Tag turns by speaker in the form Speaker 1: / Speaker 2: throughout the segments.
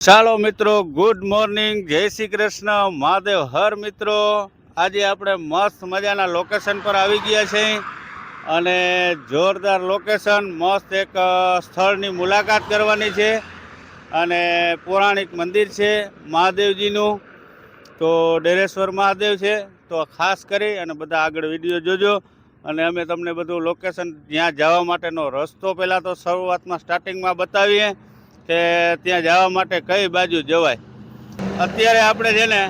Speaker 1: ચાલો મિત્રો, good morning, જય શ્રી કૃષ્ણ, મહાદેવ હર. મિત્રો આજે આપણે મસ્ત મજાના લોકેશન પર આવી ગયા છે અને જોરદાર લોકેશન, મસ્ત એક સ્થળની મુલાકાત કરવાની છે અને પૌરાણિક મંદિર છે મહાદેવજીનું. તો ડેરેશ્વર મહાદેવ છે. તો ખાસ કરી અને બધા આગળ વિડીયો જોજો અને અમે તમને બધું લોકેશન જ્યાં જવા માટેનો રસ્તો પહેલાં તો શરૂઆતમાં સ્ટાર્ટિંગમાં બતાવીએ કે ત્યાં જવા માટે કઈ બાજુ જવાય. અત્યારે આપણે છે ને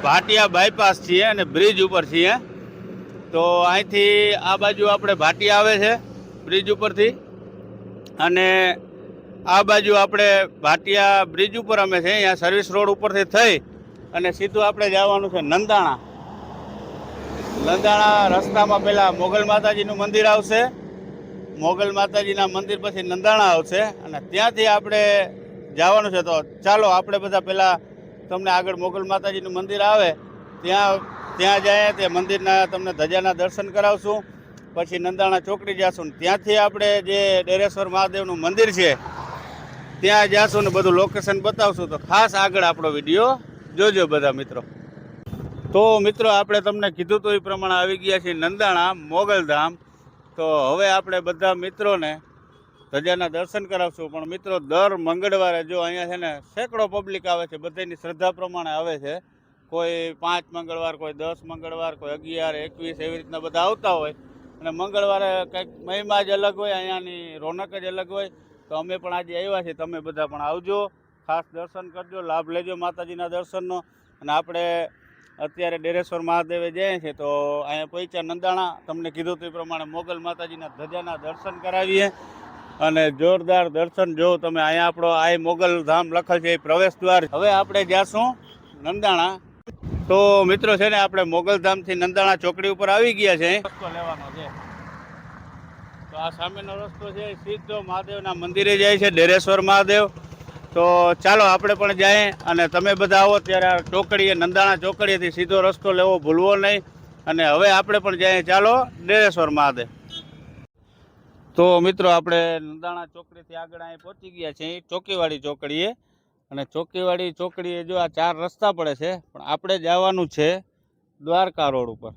Speaker 1: ભાટિયા બાયપાસ છીએ અને બ્રિજ ઉપર છીએ. તો અહીંથી આ બાજુ આપણે ભાટિયા આવે છે બ્રિજ ઉપરથી, અને આ બાજુ આપણે ભાટિયા બ્રિજ ઉપર અમે છે અહીંયા સર્વિસ રોડ ઉપરથી થઈ અને સીધું આપણે જવાનું છે નંદાણા. નંદાણા રસ્તામાં પહેલાં મોગલ માતાજીનું મંદિર આવશે, મોગલ માતાજીના મંદિર પછી નંદાણા આવશે અને ત્યાંથી આપણે જવાનું છે. તો ચાલો આપણે બધા પહેલાં તમને આગળ મોગલ માતાજીનું મંદિર આવે ત્યાં જાય, તે મંદિરના તમને ધજાના દર્શન કરાવશું. પછી નંદાણા ચોકડી જઈશું, ત્યાંથી આપણે જે ડેરેશ્વર મહાદેવનું મંદિર છે ત્યાં જઈશું ને બધું લોકેશન બતાવશું. તો ખાસ આગળ આપણો વિડીયો જોજો બધા મિત્રો. તો મિત્રો, આપણે તમને કીધું તો એ પ્રમાણે આવી ગયા છીએ નંદાણા મોગલધામ. તો હવે આપણે બધા મિત્રોને ધજાના દર્શન કરાવશું. પણ મિત્રો, દર મંગળવારે જો અહીંયા છે ને સેંકડો પબ્લિક આવે છે, બધાની શ્રદ્ધા પ્રમાણે આવે છે. કોઈ 5 મંગળવાર, કોઈ 10 મંગળવાર, કોઈ 11, 21 એવી રીતના બધા આવતા હોય. અને મંગળવારે કંઈક મહિમા જ અલગ હોય, અહીંયાની રોનક જ અલગ હોય. તો અમે પણ આજે આવ્યા છીએ, તમે બધા પણ આવજો, ખાસ દર્શન કરજો, લાભ લેજો માતાજીના દર્શનનો. અને આપણે અત્યારે ડેરેશ્વર મહાદેવે જઈએ છીએ તો અહીંયા પહોંચ્યા નંદાણા, તમને કીધું તે પ્રમાણે મોગલ માતાજીના ધજાના દર્શન કરાવીએ અને જોરદાર દર્શન જો તમે. અહીંયા આપણો આ મોગલ ધામ લખેલ છે, એ પ્રવેશ દ્વાર. હવે આપણે જાશું નંદાણા. તો મિત્રો છે ને, આપણે મોગલધામથી નંદાણા ચોકડી ઉપર આવી ગયા છે. રસ્તો લેવાનો છે તો આ સામેનો રસ્તો છે, સીધો મહાદેવના મંદિરે જાય છે, ડેરેશ્વર મહાદેવ. તો ચાલો આપણે પણ જાય અને તમે બધા આવો ત્યારે આ ચોકડીએ, નંદાણા ચોકડીએથી સીધો રસ્તો લેવો ભૂલવો નહીં. અને હવે આપણે પણ જઈએ, ચાલો ડેરેશ્વર મહાદેવ. તો મિત્રો, આપણે નંદાણા ચોકડીથી આગળ અહીં પહોંચી ગયા છીએ ચોકીવાડી ચોકડીએ. અને ચોકીવાડી ચોકડીએ જો આ 4 રસ્તા પડે છે, પણ આપણે જવાનું છે દ્વારકા રોડ ઉપર.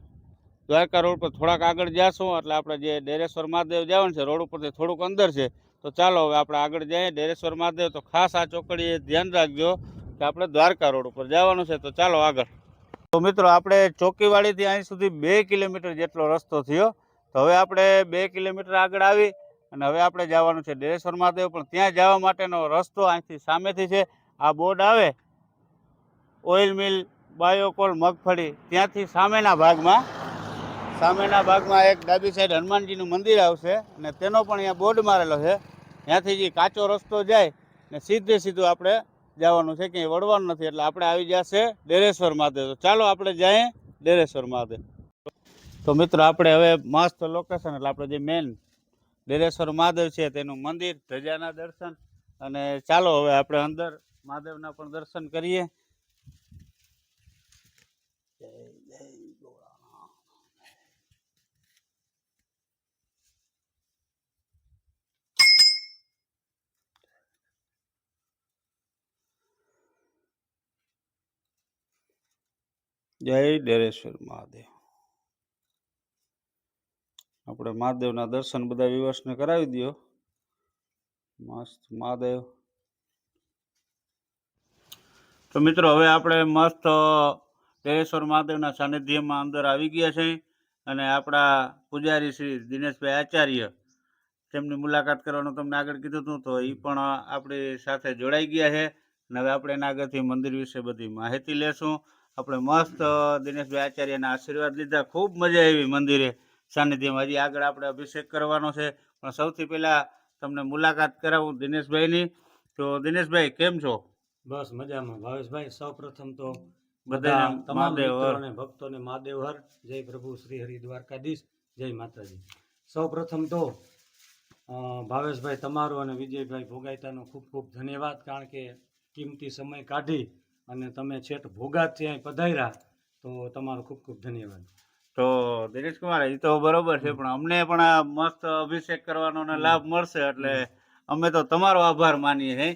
Speaker 1: દ્વારકા રોડ પર થોડાક આગળ જઈશું એટલે આપણે જે ડેરેશ્વર મહાદેવ જવાનું છે રોડ ઉપરથી થોડુંક અંદર છે. તો ચાલો હવે આપણે આગળ જઈએ ડેરેશ્વર મહાદેવ. તો ખાસ આ ચોકડીએ ધ્યાન રાખજો કે આપણે દ્વારકા રોડ ઉપર જવાનું છે. તો ચાલો આગળ. તો મિત્રો, આપણે ચોકીવાડીથી અહીં સુધી 2 કિલોમીટર જેટલો રસ્તો થયો. તો હવે આપણે 2 કિલોમીટર આગળ આવી અને હવે આપણે જવાનું છે ડેરેશ્વર મહાદેવ. પણ ત્યાં જવા માટેનો રસ્તો અહીંથી સામેથી છે. આ બોર્ડ આવે ઓઇલ મિલ બાયોકોલ મગફળી, ત્યાંથી સામેના ભાગમાં એક ડાબી સાઈડ હનુમાનજીનું મંદિર આવશે અને તેનો પણ અહીંયા બોર્ડ મારેલો છે. ત્યાંથી જે કાચો રસ્તો જાય ને સીધું આપણે જવાનું છે, ક્યાંય વળવાનું નથી. એટલે આપણે આવી જશે ડેરેશ્વર મહાદેવ. તો ચાલો આપણે જઈએ ડેરેશ્વર મહાદેવ. તો મિત્રો, આપણે હવે મસ્ત લોકેશન એટલે આપણે જે મેન ડેરેશ્વર મહાદેવ છે તેનું મંદિર, ધજાના દર્શન. અને ચાલો હવે આપણે અંદર મહાદેવના પણ દર્શન કરીએ. જય ડેરેશ્વર મહાદેવ. આપણે મહાદેવના દર્શન બધા વિવર્સને કરાવી દો. મસ્ત મહાદેવ. તો મિત્રો, હવે આપણે મસ્ત ડેરેશ્વર મહાદેવના સાનિધ્યમાં અંદર આવી ગયા છે અને આપણા પૂજારી શ્રી દિનેશભાઈ આચાર્ય, તેમની મુલાકાત કરવાનું તમને આગળ કીધું હતું, તો એ પણ આપણી સાથે જોડાઈ ગયા છે. અને હવે આપણે એના આગળથી મંદિર વિશે બધી માહિતી લેશું. આપણે મસ્ત દિનેશભાઈ આચાર્યના આશીર્વાદ લીધા, ખૂબ મજા આવી મંદિરે સાનિધ્યમાં. હજી આગળ આપણે અભિષેક કરવાનો છે, પણ સૌથી પહેલાં તમને મુલાકાત કરાવું દિનેશભાઈની. તો દિનેશભાઈ, કેમ છો?
Speaker 2: બસ મજામાં ભાવેશભાઈ. સૌ પ્રથમ તો
Speaker 1: બધા
Speaker 2: તમામ મિત્રોને ભક્તોને મહાદેવ હર. જય પ્રભુ શ્રી હરિ દ્વારકાધીશ. જય માતાજી. સૌ પ્રથમ તો ભાવેશભાઈ તમારો અને વિજયભાઈ ભોગાયતાનો ખૂબ ખૂબ ધન્યવાદ, કારણ કે કિંમતી સમય કાઢી અને તમે છેટ ભોગાત ત્યાં પધાર્યા, તો તમારો ખૂબ ખૂબ ધન્યવાદ.
Speaker 1: તો દિનેશ કુમાર, એ તો બરોબર છે, પણ અમને પણ આ મસ્ત અભિષેક કરવાનો લાભ મળશે એટલે અમે તો તમારો આભાર માનીએ છીએ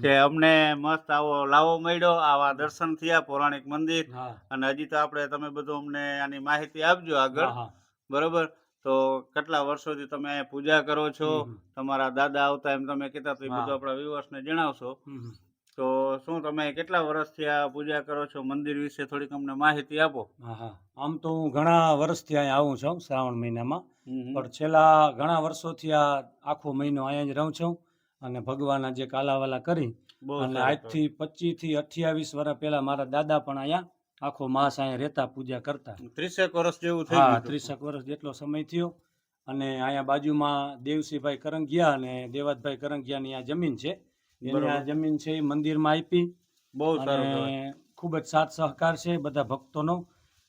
Speaker 1: કે અમને મસ્ત આવો લાવો મળ્યો, આવા દર્શન થયા પૌરાણિક મંદિર.
Speaker 2: હા
Speaker 1: અને હજી તો આપણે તમે બધું અમને આની માહિતી આપજો આગળ.
Speaker 2: હા
Speaker 1: બરોબર. તો કેટલા વર્ષોથી તમે અહીંયા પૂજા કરો છો, તમારા દાદા આવતા એમ તમે કીધા, તો એ બધું આપણા વ્યુઅર્સને જણાવશો. તો શું તમે કેટલા વર્ષથી આ પૂજા કરો છો, મંદિર વિશે થોડીક અમને માહિતી આપો.
Speaker 2: હા આમ તો હું ઘણા વર્ષથી અહીંયા આવું છું શ્રાવણ મહિનામાં, પણ છેલ્લા ઘણા વર્ષોથી આ આખો મહિનો અહીંયા જ રહું છું. અને ભગવાનના જે કાલાવાલા કરી અને આજથી 25 થી 28 વર્ષ પહેલા મારા દાદા પણ અહીંયા આખો માસ અહીંયા રહેતા, પૂજા કરતા.
Speaker 1: 30 વર્ષ જેવું થઈ
Speaker 2: હા,
Speaker 1: ગયું.
Speaker 2: 30 વર્ષ જેટલો સમય થયો. અને અહીંયા બાજુમાં દેવસિંહભાઈ કરંગિયા અને દેવાતભાઈ કરંગિયાની આ જમીન છે, એની આ જમીન છે એ મંદિરમાં આપી.
Speaker 1: બહુ સારું.
Speaker 2: અને ખૂબ જ સાથ સહકાર છે બધા ભક્તોનો.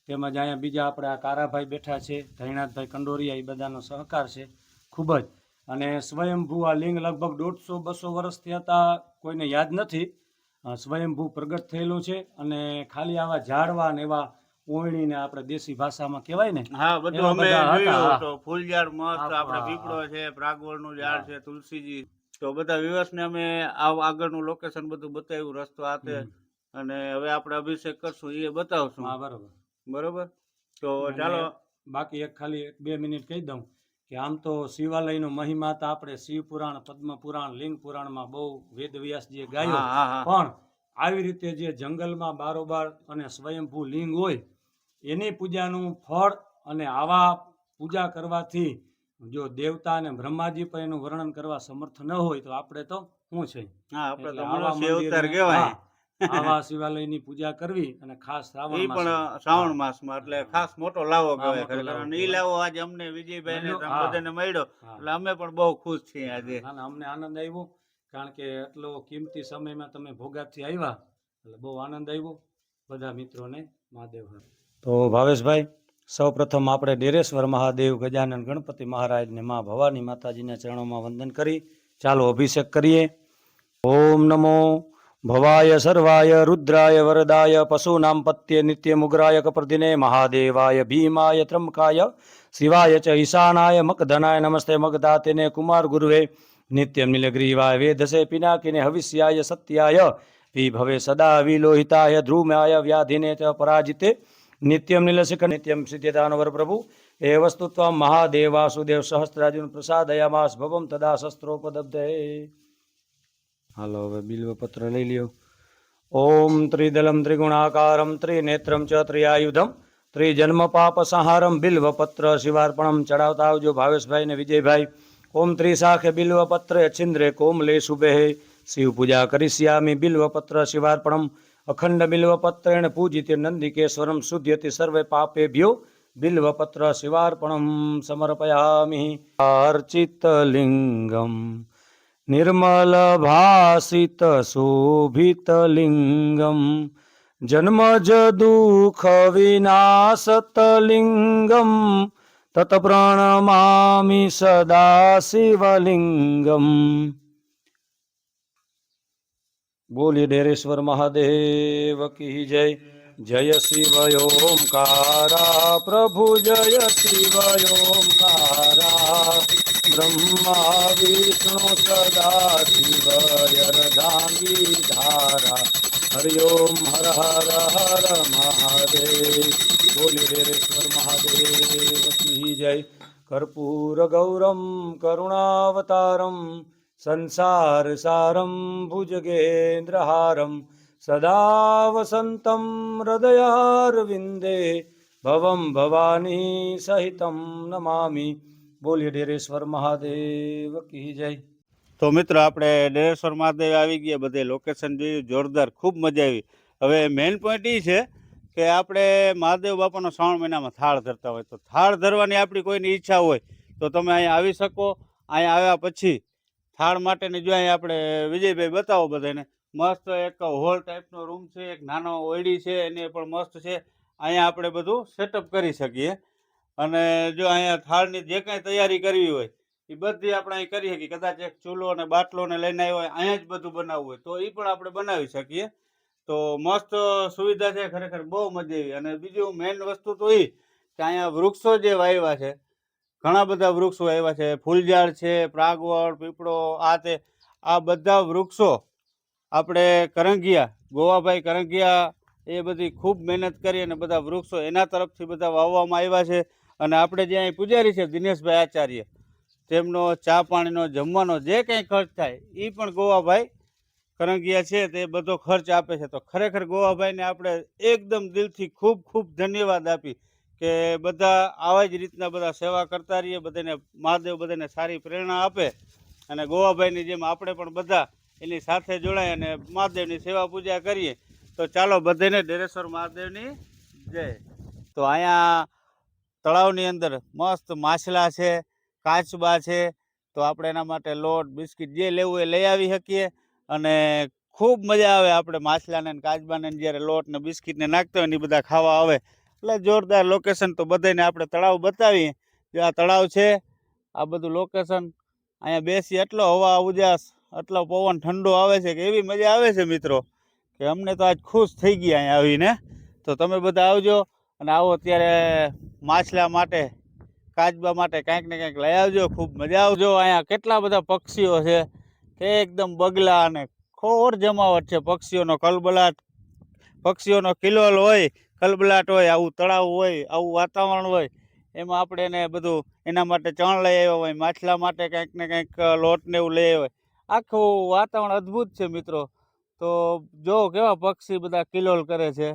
Speaker 2: તેમજ અહીંયા બીજા આપણે આ કારાભાઈ બેઠા છે, ધૈણાથભાઈ કંડોરિયા, એ બધાનો સહકાર છે ખૂબ જ. અને સ્વયંભૂ આ લિંગ લગભગ 150-200 વર્ષથી હતા, કોઈને યાદ નથી. સ્વયંભૂ પ્રગટ થયેલું છે. અને ખાલી આવા ઝાડવા ને એવા ઓયણીને આપણે દેશી ભાષામાં કહેવાય ને,
Speaker 1: હા, બધું
Speaker 2: એવા
Speaker 1: અમે
Speaker 2: બધા હતા.
Speaker 1: જોયું. તો ફૂલ ઝાડ મસ્ત,
Speaker 2: હા,
Speaker 1: આપણે
Speaker 2: હા,
Speaker 1: પીપળો છે, પ્રાગવડનું ઝાડ છે, તુલસીજી. તો બધા વ્યવસને અમે આગળનું લોકેશન બધું બતાવ્યું, રસ્તો આતે. અને હવે આપણે અભિષેક કરશું એ બતાવશું.
Speaker 2: હા, બરોબર.
Speaker 1: બરોબર. તો ચાલો.
Speaker 2: બાકી એક ખાલી 2 મિનિટ કહી દઉં કે આમ તો શિવાલયનો મહિમા તો આપણે શિવ પુરાણ, પદ્મ પુરાણ, લિંગ પુરાણમાં બહુ વેદવ્યાસજીએ ગાયો. પણ આવી રીતે જે જંગલમાં બારોબાર અને સ્વયંભૂ લિંગ હોય એની પૂજાનું ફળ, અને આવા પૂજા કરવાથી જો દેવતા અને બ્રહ્માજી પણ એનું વર્ણન કરવા સમર્થ ન હોય તો આપણે તો શું છે.
Speaker 1: હા, આપણે તો
Speaker 2: આવા
Speaker 1: મનુષ્ય અવતાર
Speaker 2: મંદિરને,
Speaker 1: કહેવાય.
Speaker 2: આવા શિવાલયની પૂજા કરવી, અને ખાસ શ્રાવણ
Speaker 1: ઈ પણ શ્રાવણ માસમાં, એટલે ખાસ મોટો લાવો કહેવાય
Speaker 2: મોટો લાવો.
Speaker 1: ખરેખર. ઈ લાવો આજે અમને વિજયભાઈ ને
Speaker 2: હા.
Speaker 1: બધાને મળ્યો, એટલે અમે પણ બહુ ખુશ છીએ આજે.
Speaker 2: અમને આનંદ આવ્યો, કારણ કે એટલો કિંમતી સમયમાં તમે ભોગાથી આવ્યા, એટલે બહુ આનંદ આવ્યો. બધા મિત્રોને મહાદેવ હર. તો ભાવેશભાઈ, સૌ પ્રથમ આપણે ડેરેશ્વર મહાદેવ, ગજાનન ગણપતિ મહારાજને મા ભવાની માતાજીના ચરણોમાં વંદન કરી ચાલો અભિષેક કરીએ. ઓમ નમો ભવાય સર્વાય રુદ્રાય વરદાય પશુનામ પત્યે નિત્યમુગ્રાય કપર્દિને મહાદેવાય ભીમાય ત્રંબકાય શિવાય ચ ઈશાનાય મકધનાય નમસ્તે મગધાતિને કુમાર ગુરુવે નિત્યમ નીલગ્રીવાય વેદસે પિનાકિને હવિષ્યાય સત્યાય વિભવે સદા વિલોહિતાય ધ્રુમાય વ્યાધિને ચ પરાજિતે નિત્યમ નીલશિખ નિત્યમ સિદ્ધેતાનવર પ્રભુ એ વસ્તુત્વ મહાદેવ વાસુદેવ સહસ્ત્રાર્જુન પ્રસાદયામાસ ભવમ તદા શસ્ત્રોપદબ્ધે. હાલો હવે બિલ્વપત્ર લઈ લ્યો. ઓમ ત્રિદલમ ત્રિગુણાકારમ ત્રિનેત્રમ ચ ત્રિઆયુધમ ત્રિજન્મ પાપ સંહારમ બિલ્વપત્ર શિવાર્પણમ ચડાવતા આવજો ભાવેશભાઈ ને વિજયભાઈ. ઓમ ત્રિશાખે બિલ્વપત્ર છિન્દ્રે કોમલે શુભે શિવ પૂજા કરીષ્યામિ બિલ્વપત્ર શિવાર્પણમ અખંડ બિલ્વપત્રેણ પૂજિતે નંદિકેશ્વરમ શુદ્ધ્યતિ સર્વે પાપેભ્યો બિલ્વપત્ર શિવાર્પણમ સમર્પયામિ. અર્ચિત લિંગમ નિર્મલ ભાસિત શોભિત લિંગમ જન્મજ દુઃખ વિનાશત લિંગમ તત પ્રણમામિ સદા શિવલિંગમ. બોલી ડેરેશ્વર મહાદેવ કી જય. જય શિવ ઓમકારા પ્રભુ જય શિવ ઓમકારા બ્રહ્મા વિષ્ણુ સદા શિવ યરધાંગી ધારા હરિ ઓમ હર હર હર મહાદેવ. બોલી ડેરેશ્વર મહાદેવ કી જય. કર્પૂર ગૌરમ કરુણાવતારમ સંસાર સારમ ભુજગેન્દ્રહારમ સદા વસંતમ હૃદયારવિંદે ભવમ ભવાની સહિતમ નમામિ. બોલીએ ડેરેશ્વર મહાદેવ કી જય.
Speaker 1: તો મિત્રો આપણે ડેરેશ્વર મહાદેવ આવી ગયા, બધે લોકેશન જોયું, જોરદાર, ખૂબ મજા આવી. હવે મેઇન પોઈન્ટ એ છે કે આપણે મહાદેવ બાપાનો શ્રાવણ મહિનામાં થાળ ધરતા હોય, તો થાળ ધરવાની આપણી કોઈની ઈચ્છા હોય તો તમે અહીંયા આવી શકો. અહીંયા આવ્યા પછી થાળ માટેની જો અહીંયા આપણે વિજયભાઈ બતાવો બધાને, મસ્ત એક હોલ ટાઈપનો રૂમ છે, એક નાનો ઓયડી છે, એને પણ મસ્ત છે. અહીંયા આપણે બધું સેટઅપ કરી શકીએ. અને જો અહીંયા થાળની જે કાંઈ તૈયારી કરવી હોય એ બધી આપણે અહીં કરી શકીએ. કદાચ એક ચૂલો અને બાટલો ને લઈને આવ્યો હોય, અહીંયા જ બધું બનાવવું હોય તો એ પણ આપણે બનાવી શકીએ. તો મસ્ત સુવિધા છે, ખરેખર બહુ મજા આવી. અને બીજું મેઇન વસ્તુ તો એ કે અહીંયા વૃક્ષો જે વાવ્યા છે ઘણા બધા વૃક્ષો આવ્યા છે, ફૂલઝાડ છે, પ્રાગવડ, પીપળો, આ બધા વૃક્ષો આપણે કરંગિયા, ગોવાભાઈ કરંગિયા એ બધી ખૂબ મહેનત કરી અને બધા વૃક્ષો એના તરફથી બધા વાવવામાં આવ્યા છે. અને આપણે જે અહીં પૂજારી છે દિનેશભાઈ આચાર્ય, તેમનો ચા પાણીનો જમવાનો જે કંઈ ખર્ચ થાય એ પણ ગોવાભાઈ કરંગિયા છે તે બધો ખર્ચ આપે છે. તો ખરેખર ગોવાભાઈને આપણે એકદમ દિલથી ખૂબ ખૂબ ધન્યવાદ આપી કે બધા આવા જ રીતના બધા સેવા કરતા રહીએ, બધાને મહાદેવ બધાને સારી પ્રેરણા આપે અને ગોવાભાઈની જેમ આપણે પણ બધા એની સાથે જોડાય અને મહાદેવની સેવા પૂજા કરીએ. તો ચાલો બધાને ડેરેશ્વર મહાદેવની જય. તો અહીંયા તળાવની અંદર મસ્ત માછલા છે, કાચબા છે, તો આપણે એના માટે લોટ, બિસ્કિટ જે લેવું એ લઈ આવી શકીએ અને ખૂબ મજા આવે. આપણે માછલાને ને કાચબાને જ્યારે લોટ ને બિસ્કિટને નાખતા હોય ને એ બધા ખાવા આવે એટલે જોરદાર લોકેશન. તો બધાને આપણે તળાવ બતાવીએ જે આ તળાવ છે, આ બધું લોકેશન. અહીંયા બેસી એટલો હવા ઉજાસ, એટલો પવન ઠંડો આવે છે કે એવી મજા આવે છે મિત્રો કે અમને તો આજ ખુશ થઈ ગયા અહીંયા આવીને. તો તમે બધા આવજો અને આવો ત્યારે માછલા માટે, કાચબા માટે કાંઈક ને કાંઈક લઈ આવજો, ખૂબ મજા આવજો. અહીંયા કેટલા બધા પક્ષીઓ છે કે એકદમ બગલા અને ખોર જમાવટ છે. પક્ષીઓનો કલબલાટ, પક્ષીઓનો કિલોલ હોય, કલબલાટ હોય, આવું તળાવ હોય, આવું વાતાવરણ હોય, એમાં આપણે એને બધું એના માટે ચણ લઈ આવ્યા હોય, માછલા માટે કંઈક ને કંઈક લોટ ને એવું લઈ આવ્યા હોય. આખું વાતાવરણ અદ્ભુત છે મિત્રો. તો જો કેવા પક્ષી બધા કિલોલ કરે છે.